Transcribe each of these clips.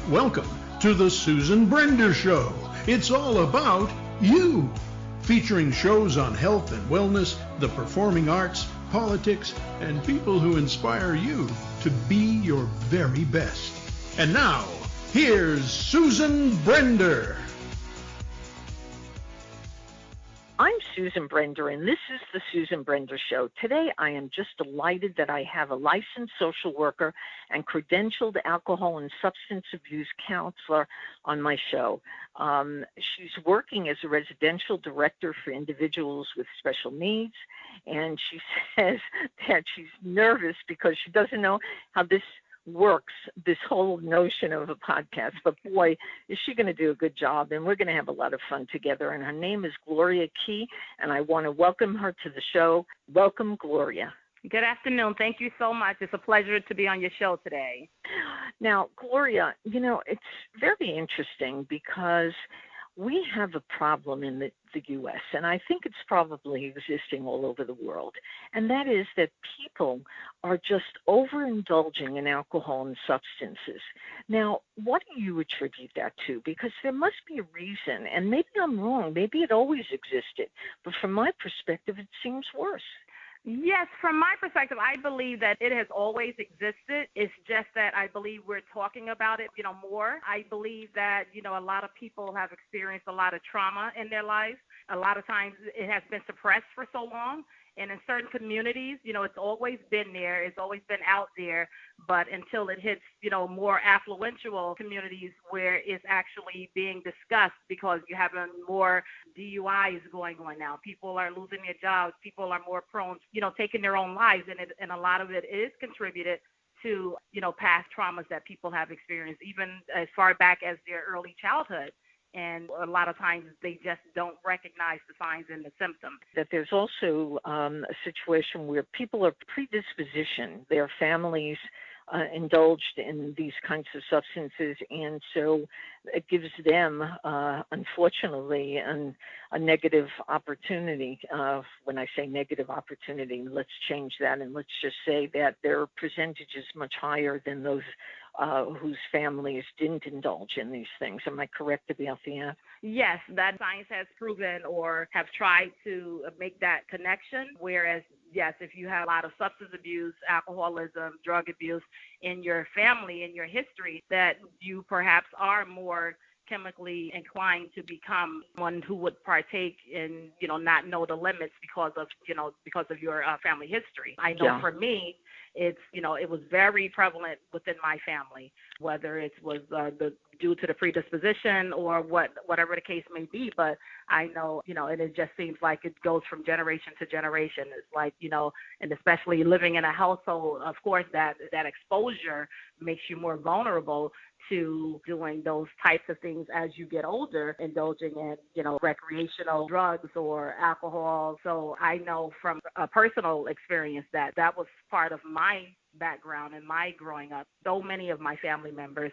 Welcome to the Susan Brender Show. It's all about you. Featuring shows on health and wellness, the performing arts, politics, and people who inspire you to be your very best. And now, here's Susan Brender. I'm Susan Brender, and this is the Susan Brender Show. Today, I am just delighted that I have a licensed social worker and credentialed alcohol and substance abuse counselor on my show. She's working as a residential director for individuals with special needs, and she says that she's nervous because she doesn't know how this works, this whole notion of a podcast, but boy, is she going to do a good job, and we're going to have a lot of fun together. And her name is Gloria Key, and I want to welcome her to the show. Welcome, Gloria. Good afternoon. Thank you so much. It's a pleasure to be on your show today. Now, Gloria, it's very interesting because we have a problem in the U.S., and I think it's probably existing all over the world, and that is that people are just overindulging in alcohol and substances. Now, what do you attribute that to? Because there must be a reason, and maybe I'm wrong. Maybe it always existed, but from my perspective, it seems worse. Yes, from my perspective, I believe that it has always existed. It's just that I believe we're talking about it, more. I believe that, a lot of people have experienced a lot of trauma in their lives. A lot of times it has been suppressed for so long. And in certain communities, it's always been there. It's always been out there. But until it hits, more affluential communities where it's actually being discussed, because you're having more DUIs going on now. People are losing their jobs. People are more prone, taking their own lives. And a lot of it is contributed to, past traumas that people have experienced, even as far back as their early childhood. And a lot of times they just don't recognize the signs and the symptoms. That there's also a situation where people are predispositioned, their families indulged in these kinds of substances, and so it gives them, unfortunately, a negative opportunity. When I say negative opportunity, let's change that, and let's just say that their percentage is much higher than those whose families didn't indulge in these things. Am I correct about that? Yes, that science has proven or have tried to make that connection, whereas, yes, if you have a lot of substance abuse, alcoholism, drug abuse in your family, in your history, that you perhaps are more chemically inclined to become one who would partake in, not know the limits because of your family history. I know For me, it's, it was very prevalent within my family, whether it was due to the predisposition or whatever the case may be. But I know, and it just seems like it goes from generation to generation. It's like, and especially living in a household, of course, that exposure makes you more vulnerable to doing those types of things as you get older, indulging in, recreational drugs or alcohol. So I know from a personal experience that was part of my background and my growing up. So many of my family members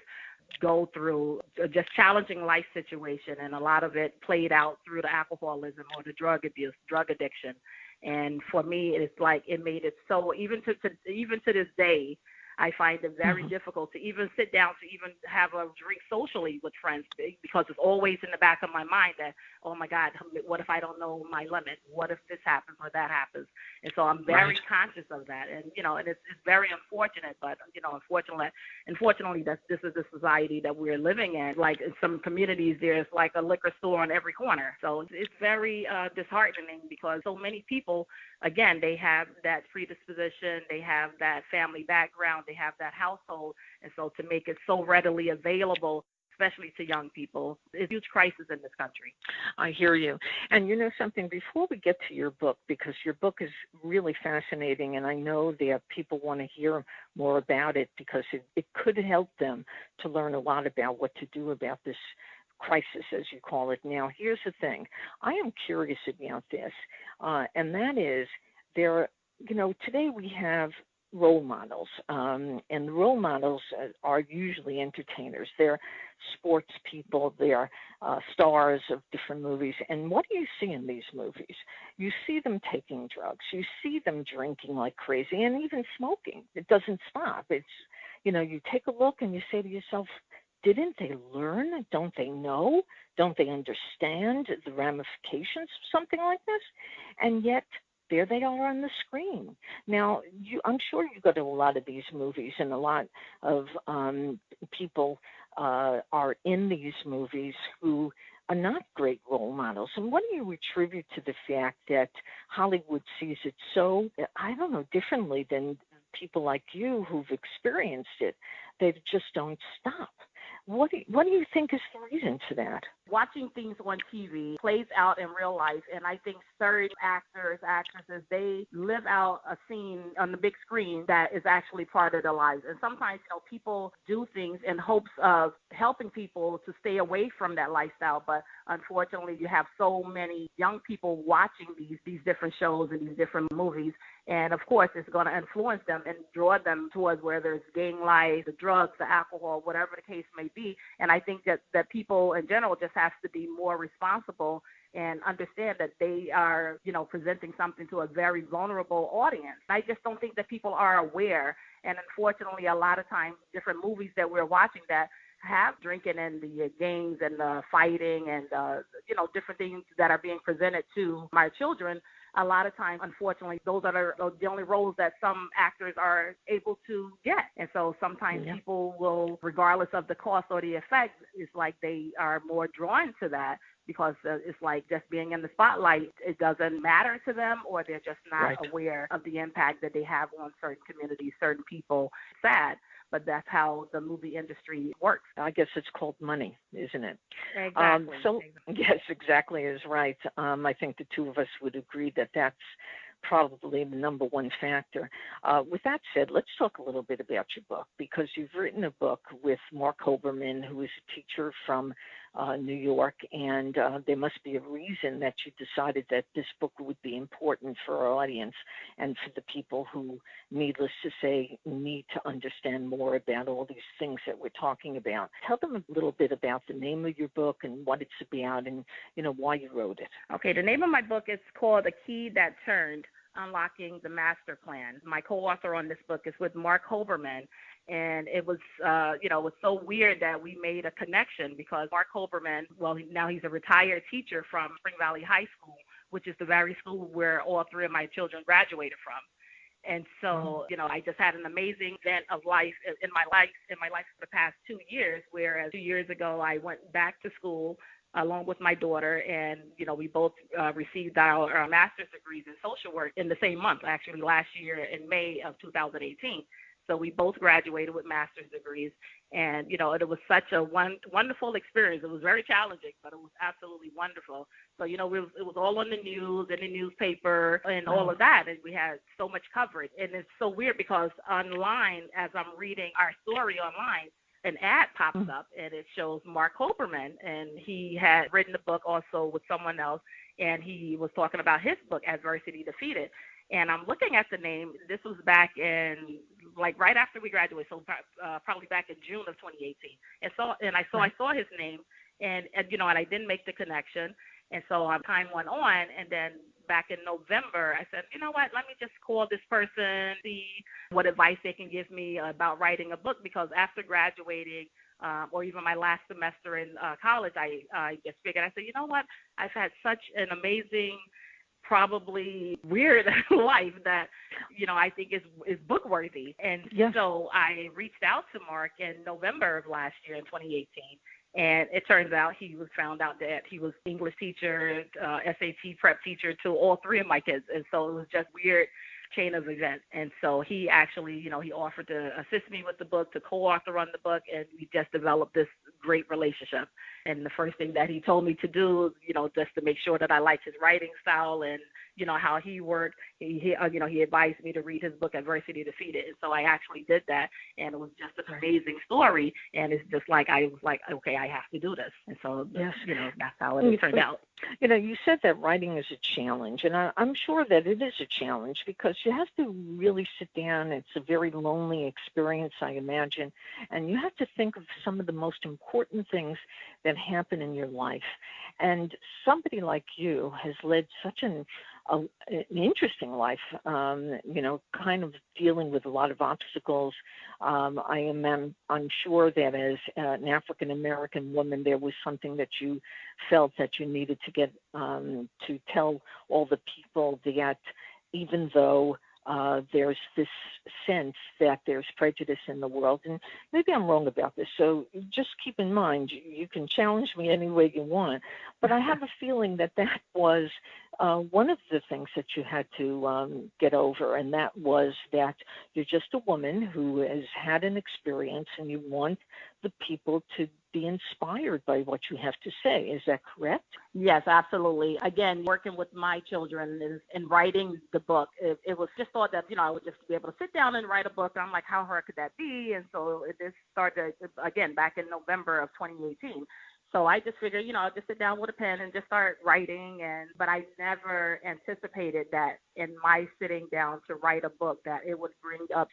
go through just challenging life situation, and a lot of it played out through the alcoholism or the drug abuse, drug addiction. And for me, it's like it made it so, even to this day, I find it very difficult to even sit down to even have a drink socially with friends, because it's always in the back of my mind that, oh my God, what if I don't know my limit? What if this happens or that happens? And so I'm very conscious of that. And, and it's very unfortunate, but, unfortunately, this is the society that we're living in. Like in some communities, there's like a liquor store on every corner. So it's very disheartening, because so many people, again, they have that predisposition, they have that family background, they have that household, and so to make it so readily available, especially to young people, is a huge crisis in this country. I hear you. And you know something, before we get to your book, because your book is really fascinating, and I know that people want to hear more about it because it could help them to learn a lot about what to do about this crisis, as you call it. Now, here's the thing. I am curious about this, and that is today we have role models, and the role models are usually entertainers. They're sports people. They're stars of different movies. And what do you see in these movies? You see them taking drugs. You see them drinking like crazy, and even smoking. It doesn't stop. It's, you take a look and you say to yourself, didn't they learn? Don't they know? Don't they understand the ramifications of something like this? And yet, there they are on the screen. Now, I'm sure you go to a lot of these movies, and a lot of people are in these movies who are not great role models. And what do you attribute to the fact that Hollywood sees it so, I don't know, differently than people like you who've experienced it? They just don't stop. What do you think is the reason for that? Watching things on TV plays out in real life, and I think certain actors, actresses, they live out a scene on the big screen that is actually part of their lives. And sometimes, people do things in hopes of helping people to stay away from that lifestyle, but unfortunately, you have so many young people watching these different shows and these different movies, and of course, it's going to influence them and draw them towards whether it's gang life, the drugs, the alcohol, whatever the case may be. And I think that people in general just have to be more responsible and understand that they are, presenting something to a very vulnerable audience. I just don't think that people are aware. And unfortunately, a lot of times, different movies that we're watching that have drinking and the gangs and the fighting and, different things that are being presented to my children, a lot of times, unfortunately, those are the only roles that some actors are able to get. And so sometimes people will, regardless of the cost or the effect, it's like they are more drawn to that because it's like just being in the spotlight, it doesn't matter to them, or they're just not aware of the impact that they have on certain communities, certain people. Sad. But that's how the movie industry works. I guess it's called money, isn't it? Exactly. Yes, exactly is right. I think the two of us would agree that that's probably the number one factor. With that said, let's talk a little bit about your book, because you've written a book with Mark Hoberman, who is a teacher from New York, and there must be a reason that you decided that this book would be important for our audience and for the people who, needless to say, need to understand more about all these things that we're talking about. Tell them a little bit about the name of your book and what it's about and, why you wrote it. Okay, the name of my book is called The Key That Turned, Unlocking the Master Plan. My co-author on this book is with Mark Hoberman, and it was, it was so weird that we made a connection because Mark Hoberman, now he's a retired teacher from Spring Valley High School, which is the very school where all three of my children graduated from. And so, I just had an amazing event of life in my life for the past 2 years, whereas 2 years ago I went back to school along with my daughter, and, we both received our master's degrees in social work in the same month, actually last year in May of 2018. So we both graduated with master's degrees, and, it was such a wonderful experience. It was very challenging, but it was absolutely wonderful. So, it was all on the news, in the newspaper, and all of that, and we had so much coverage. And it's so weird because online, as I'm reading our story online, an ad pops up, and it shows Mark Hoberman, and he had written a book also with someone else, and he was talking about his book, Adversity Defeated. And I'm looking at the name. This was back in, right after we graduated, so probably back in June of 2018. I saw his name, and I didn't make the connection. And so time went on, and then back in November, I said, you know what, let me just call this person, see what advice they can give me about writing a book, because after graduating, or even my last semester in college, I just figured, I said, you know what, I've had such an amazing, probably weird life that, I think is book worthy. And so I reached out to Mark in November of last year in 2018. And it turns out he found out that he was English teacher, SAT prep teacher to all three of my kids. And so it was just weird chain of events. And so he actually, he offered to assist me with the book, to co-author on the book, and we just developed this great relationship. And the first thing that he told me to do, just to make sure that I liked his writing style and, how he worked, he advised me to read his book, Adversity Defeated. And so I actually did that, and it was just an amazing story. And it's just like, I was like, okay, I have to do this. And so, that's how it turned out. You said that writing is a challenge, and I'm sure that it is a challenge because you have to really sit down. It's a very lonely experience, I imagine, and you have to think of some of the most important things that happen in your life. And somebody like you has led such an an interesting life, kind of dealing with a lot of obstacles. I'm sure that as an African-American woman, there was something that you felt that you needed to get to tell all the people that even though there's this sense that there's prejudice in the world, and maybe I'm wrong about this, so just keep in mind, you can challenge me any way you want, but I have a feeling that was one of the things that you had to get over, and that was that you're just a woman who has had an experience, and you want the people to be inspired by what you have to say. Is that correct? Yes, absolutely. Again, working with my children and writing the book, it was just thought that, I would just be able to sit down and write a book. I'm like, how hard could that be? And so this started, again, back in November of 2018. So I just figured, I'll just sit down with a pen and just start writing. But I never anticipated that in my sitting down to write a book that it would bring up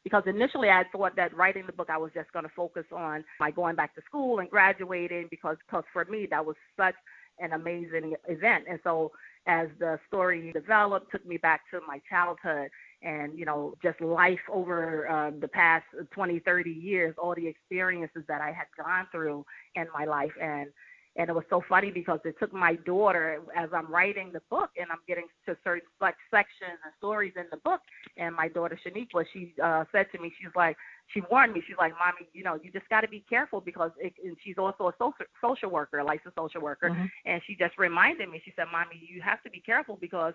because initially I thought that writing the book I was just going to focus on like going back to school and graduating because for me that was such an amazing event. And so as the story developed, took me back to my childhood and, just life over the past 20, 30 years, all the experiences that I had gone through in my life. And it was so funny because it took my daughter, as I'm writing the book and I'm getting to certain sections and stories in the book, and my daughter Shaniqua, she said to me, she warned me, she's like, Mommy, you just got to be careful because and she's also a social worker, a licensed social worker, mm-hmm. and she just reminded me, she said, Mommy, you have to be careful because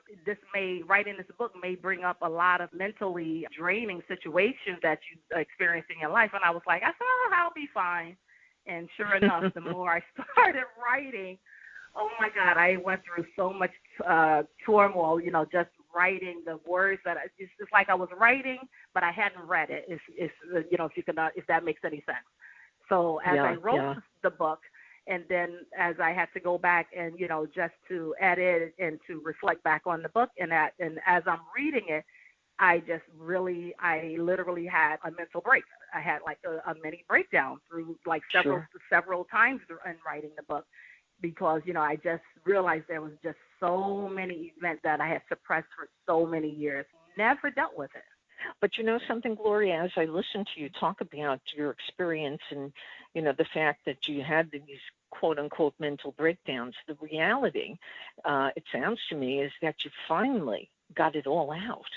writing this book may bring up a lot of mentally draining situations that you experience in your life. And I was like, I'll be fine. And sure enough, the more I started writing, oh my God, I went through so much turmoil, just writing the words that it's like I was writing, but I hadn't read it. If that makes any sense. So as I wrote the book, and then as I had to go back and, just to edit and to reflect back on the book and as I'm reading it, I literally had a mental break. I had like a mini breakdown through like several times in writing the book because, I just realized there was just so many events that I had suppressed for so many years, never dealt with it. But something, Gloria, as I listen to you talk about your experience and, the fact that you had these quote-unquote mental breakdowns, the reality, it sounds to me, is that you finally got it all out.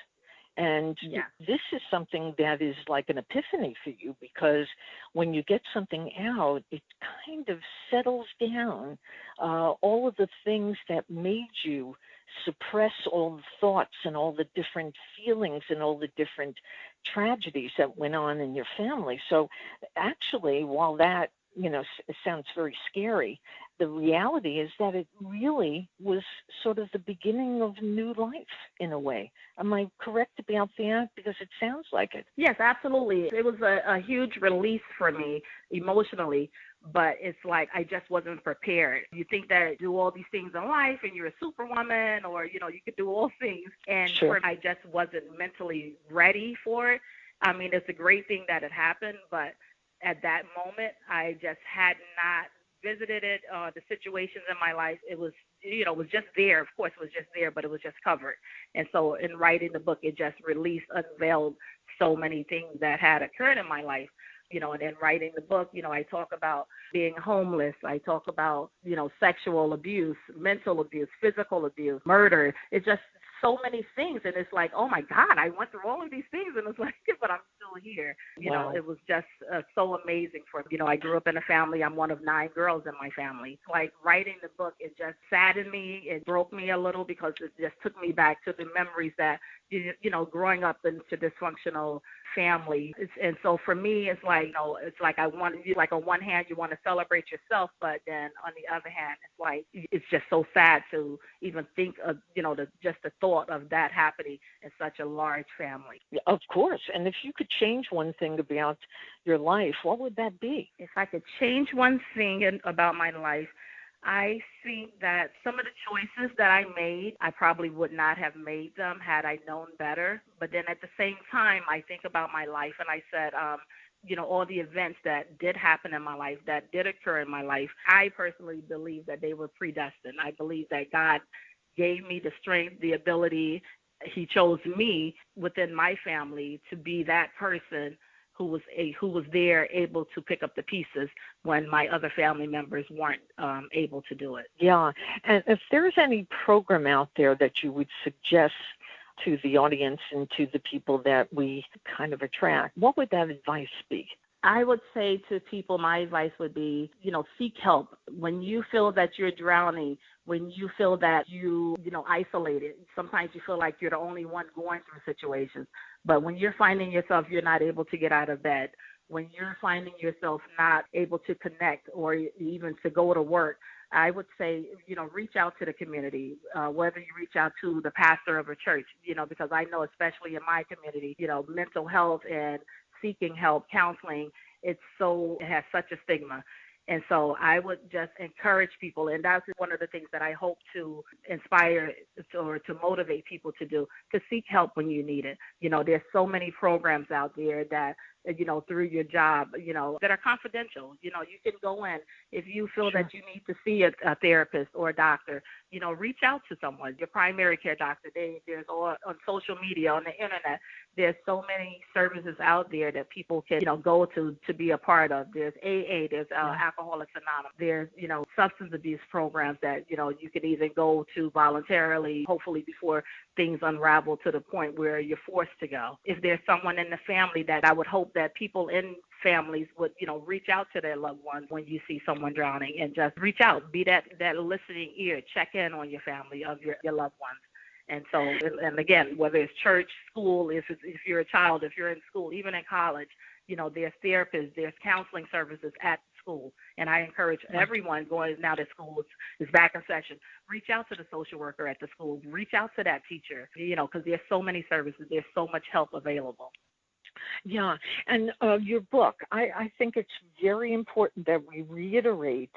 And this is something that is like an epiphany for you because when you get something out, it kind of settles down all of the things that made you suppress all the thoughts and all the different feelings and all the different tragedies that went on in your family. So actually, while that it sounds very scary, the reality is that it really was sort of the beginning of new life in a way. Am I correct about that? Because it sounds like it. Yes, absolutely. It was a huge release for me emotionally, but it's like I just wasn't prepared. You think that you do all these things in life and you're a superwoman or, you could do all things. And I just wasn't mentally ready for it. I mean, it's a great thing that it happened, but at that moment, I just had not visited it, the situations in my life. It was, it was just there. Of course, it was just there, but it was just covered. And so in writing the book, it just unveiled so many things that had occurred in my life. And in writing the book, I talk about being homeless. I talk about, sexual abuse, mental abuse, physical abuse, murder. It's just so many things. And it's like, oh my God, I went through all of these things. And it's like, but I'm still here. It was just so amazing for me. I grew up in a family. I'm one of 9 girls in my family. Like writing the book, it just saddened me. It broke me a little because it just took me back to the memories that, growing up into dysfunctional family. And so for me, it's like, it's like I want you, like on one hand, you want to celebrate yourself, but then on the other hand, it's like, it's just so sad to even think of, just the thought of that happening in such a large family. Of course. And if you could change one thing about your life, what would that be? If I could change one thing about my life, I think that some of the choices that I made, I probably would not have made them had I known better. But then at the same time, I think about my life and I said, all the events that did happen in my life, that did occur in my life, I personally believe that they were predestined. I believe that God gave me the strength, the ability. He chose me within my family to be that person who was there, able to pick up the pieces when my other family members weren't able to do it. Yeah, and if there's any program out there that you would suggest to the audience and to the people that we kind of attract, what would that advice be? I would say to people, my advice would be, seek help. When you feel that you're drowning, when you feel that isolated, sometimes you feel like you're the only one going through situations. But when you're finding yourself, you're not able to get out of bed, when you're finding yourself not able to connect or even to go to work, I would say, reach out to the community, whether you reach out to the pastor of a church, because I know especially in my community, mental health and seeking help, counseling, it has such a stigma. And so I would just encourage people, and that's one of the things that I hope to inspire or to motivate people to do, to seek help when you need it. There's so many programs out there that, through your job, that are confidential. You can go in. If you feel that you need to see a therapist or a doctor, reach out to someone, your primary care doctor. There's all on social media, on the internet. There's so many services out there that people can, go to be a part of. There's AA, there's Alcoholics Anonymous. There's, substance abuse programs that, you can even go to voluntarily, hopefully before things unravel to the point where you're forced to go. If there's someone in the family, that I would hope that people in families would, reach out to their loved ones when you see someone drowning, and just reach out, be that listening ear, check in on your family of your loved ones. And so, and again, whether it's church, school, if you're a child, if you're in school, even in college, there's therapists, there's counseling services at school. And I encourage everyone going now that school is back in session, reach out to the social worker at the school, reach out to that teacher, because there's so many services, there's so much help available. Yeah, and your book, I think it's very important that we reiterate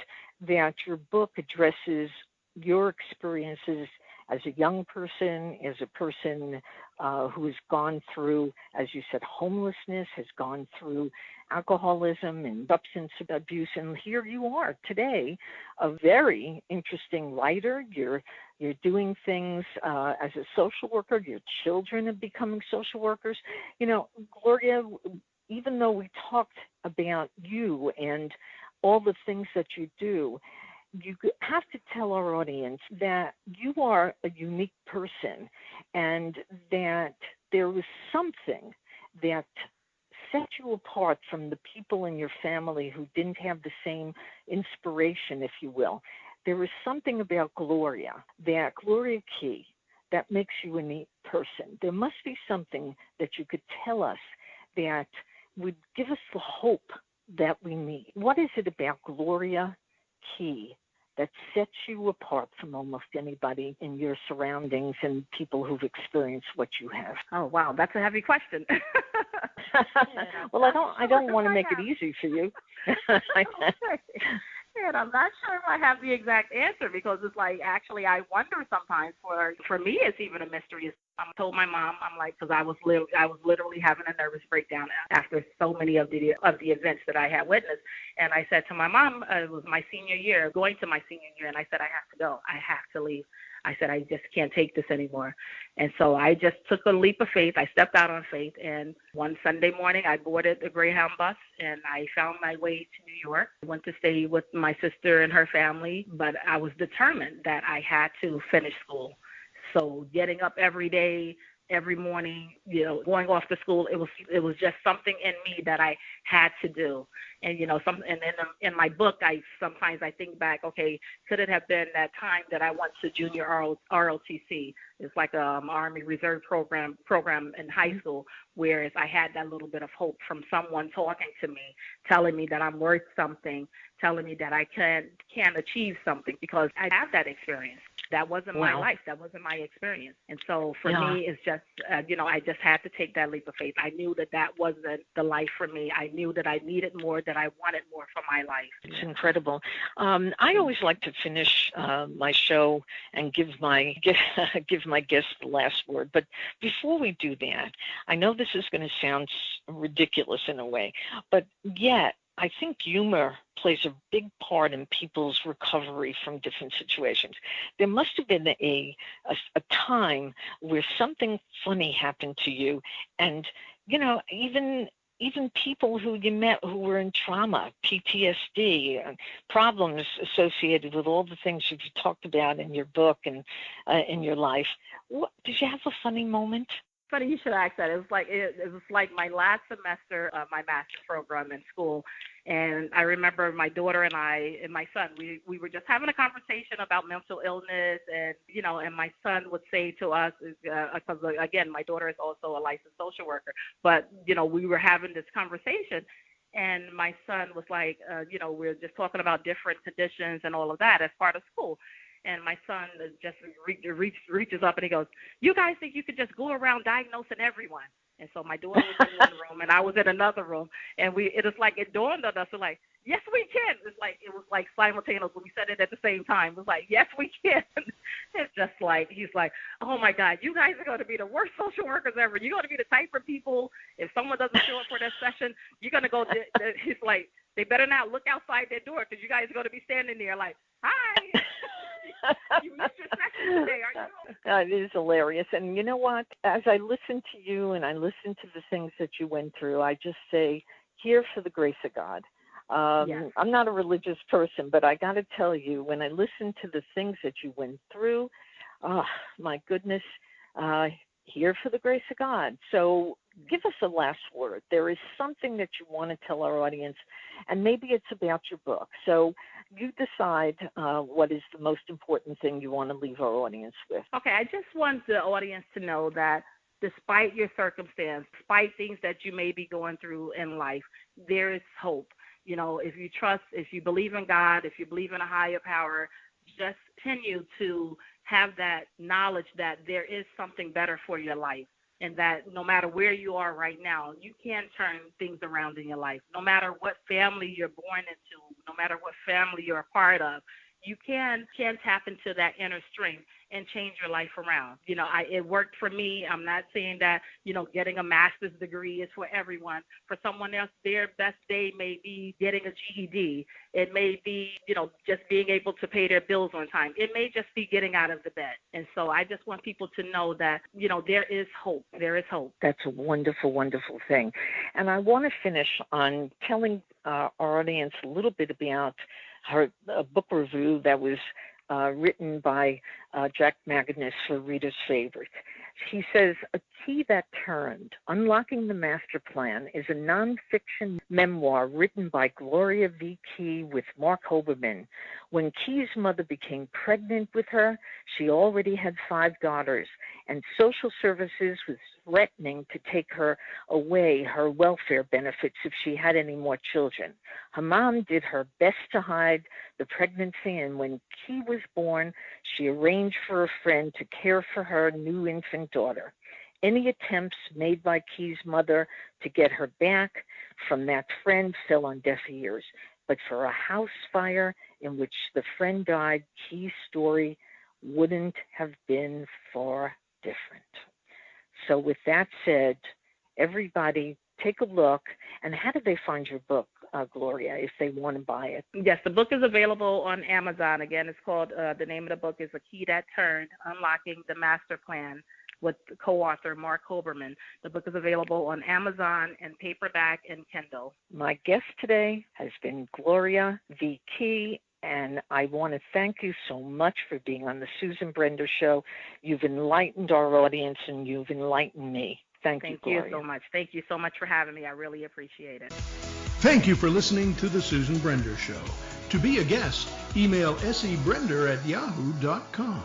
that your book addresses your experiences as a young person, as a person who has gone through, as you said, homelessness, has gone through alcoholism and substance abuse, and here you are today, a very interesting writer. You're doing things as a social worker. Your children are becoming social workers. Gloria, even though we talked about you and all the things that you do, you have to tell our audience that you are a unique person and that there was something that set you apart from the people in your family who didn't have the same inspiration, if you will. There was something about Gloria Key, that makes you a neat person. There must be something that you could tell us that would give us the hope that we need. What is it about Gloria Key that sets you apart from almost anybody in your surroundings and people who've experienced what you have? Oh, wow, that's a heavy question. Well, I don't want to make it easy for you. And I'm not sure if I have the exact answer, because it's like, actually, I wonder sometimes. For me, it's even a mystery. I told my mom, I'm like, because I was literally having a nervous breakdown after so many of the events that I had witnessed. And I said to my mom, it was my senior year, going to my senior year, and I said, I have to go. I have to leave. I said, I just can't take this anymore. And so I just took a leap of faith. I stepped out on faith. And one Sunday morning, I boarded the Greyhound bus, and I found my way to New York. I went to stay with my sister and her family, but I was determined that I had to finish school. So getting up every day, every morning, going off to school, it was just something in me that I had to do. And and in my book, I sometimes think back, okay, could it have been that time that I went to junior ROTC? It's like Army Reserve program in high school, whereas I had that little bit of hope from someone talking to me, telling me that I'm worth something, telling me that I can achieve something, because I have that experience. That wasn't my life. That wasn't my experience. And so for me, it's just, I just had to take that leap of faith. I knew that wasn't the life for me. I knew that I needed more, that I wanted more for my life. It's incredible. I always like to finish my show and give my guests the last word. But before we do that, I know this is going to sound ridiculous in a way, but yet I think humor plays a big part in people's recovery from different situations. There must have been a time where something funny happened to you, and even people who you met who were in trauma, PTSD, problems associated with all the things that you talked about in your book and in your life. Did you have a funny moment? Funny you should ask that. It was like my last semester of my master's program in school, and I remember my daughter and I and my son, we were just having a conversation about mental illness, and and my son would say to us, because again, my daughter is also a licensed social worker, but we were having this conversation, and my son was like, we're just talking about different conditions and all of that as part of school. And my son just reaches up and he goes, "You guys think you could just go around diagnosing everyone?" And so my daughter was in one room and I was in another room, and it dawned on us, we're like, yes, we can. It was like simultaneous when we said it at the same time. It was like, yes, we can. It's just like, he's like, oh my God, you guys are going to be the worst social workers ever. You're going to be the type of people, if someone doesn't show up for their session, you're going to go, he's like, they better not look outside their door because you guys are going to be standing there like, hi. You missed your session today, are you? It is hilarious. And you know what? As I listen to you and I listen to the things that you went through, I just say, here for the grace of God. Yes. I'm not a religious person, but I got to tell you, when I listen to the things that you went through, my goodness, here for the grace of God. So give us a last word. There is something that you want to tell our audience, and maybe it's about your book. So you decide what is the most important thing you want to leave our audience with. Okay, I just want the audience to know that despite your circumstance, despite things that you may be going through in life, there is hope. If you trust, if you believe in God, if you believe in a higher power, just continue to have that knowledge that there is something better for your life, and that no matter where you are right now, you can turn things around in your life. No matter what family you're born into, no matter what family you're a part of, you can tap into that inner strength and change your life around. It worked for me. I'm not saying that, getting a master's degree is for everyone. For someone else, their best day may be getting a GED. It may be, just being able to pay their bills on time. It may just be getting out of the bed. And so I just want people to know that, there is hope. There is hope. That's a wonderful, wonderful thing. And I want to finish on telling our audience a little bit about a book review that was written by Jack Magnus for Reader's Favorite. He says, A Key That Turned, Unlocking the Master Plan is a nonfiction memoir written by Gloria Key with Mark Hoberman. When Key's mother became pregnant with her, she already had 5 daughters, and social services was threatening to take her away her welfare benefits if she had any more children. Her mom did her best to hide the pregnancy, and when Key was born, she arranged for a friend to care for her new infant daughter. Any attempts made by Key's mother to get her back from that friend fell on deaf ears. But for a house fire in which the friend died, Key's story wouldn't have been far different. So with that said, everybody take a look. And how do they find your book, Gloria, if they want to buy it? Yes, the book is available on Amazon. Again, it's called, the name of the book is A Key That Turned, Unlocking the Master Plan, with co-author Mark Hoberman. The book is available on Amazon and paperback and Kindle. My guest today has been Gloria Key, and I want to thank you so much for being on the Susan Brender Show. You've enlightened our audience, and you've enlightened me. Thank you, Gloria. Thank you so much. Thank you so much for having me. I really appreciate it. Thank you for listening to the Susan Brender Show. To be a guest, email sebrender@yahoo.com.